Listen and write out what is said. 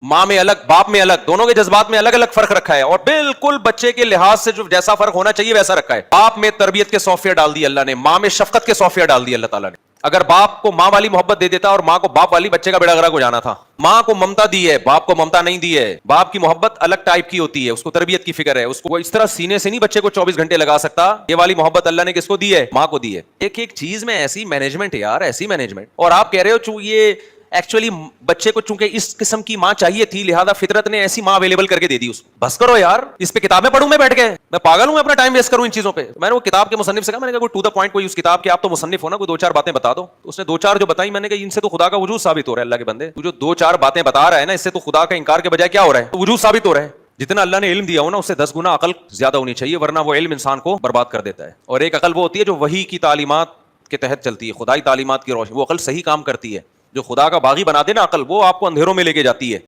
माँ में अलग बाप में अलग, दोनों के जज्बात में अलग अलग फर्क रखा है, और बिल्कुल बच्चे के लिहाज से जो जैसा फर्क होना चाहिए वैसा रखा है। बाप में तरबियत के सॉफ्टवेयर डाल दिए अल्लाह ने, माँ में शफकत के सॉफ्टवेयर डाल दिए अल्लाह ताला ने। अगर बाप को माँ वाली मोहब्बत दे देता और माँ को बाप वाली, बच्चे का बेड़ा गर्क हो जाना था। माँ को ममता दी है, बाप को ममता नहीं दी है। बाप की मोहब्बत अलग टाइप की होती है, उसको तरबियत की फिक्र है, उसको वो इस तरह सीने से नहीं बच्चे को 24 घंटे लगा सकता। ये वाली मोहब्बत अल्लाह ने किसको दी है? माँ को दी है। एक एक चीज में ऐसी मैनेजमेंट है यार, ऐसी मैनेजमेंट। और आप कह रहे हो ये एक्चुअली बच्चे को चूंकि इस किस्म की मां चाहिए थी, लिहाजा फितरत ने ऐसी मां अवेलेबल करके दे दी उसको। बस करो यार, इस पे किताबें पढ़ूं मैं बैठ के? मैं पागल हूं अपना टाइम वेस्ट करूं इन चीजों पे? मैंने वो किताब के मुसन्निफ से कहा, मैंने कहा कोई टू द पॉइंट, कोई उस किताब के आप तो मुसन्निफ हो ना, कोई दो चार बातें बता दो। तो उसने दो चार जो बताई, मैंने कहा इनसे तो खुदा का वजूद साबित हो रहा है। अल्लाह के बंदे, तू जो दो चार बातें बता रहा है ना, इससे तो खुदा का इनकार के बजाय क्या हो रहा है? तो वजूद साबित हो रहा है। जितना अल्लाह ने इल्म दिया हो ना, उससे 10 गुना अकल ज्यादा होनी चाहिए, वरना वो इल्म इंसान को बर्बाद कर देता है। और एक अकल वो होती है जो वही की तालीमात के तहत चलती है, खुदाई तालीमात की रोशनी, वो अकल सही काम करती है। जो खुदा का बागी बना दे ना अकल, वो आपको अंधेरों में लेके जाती है।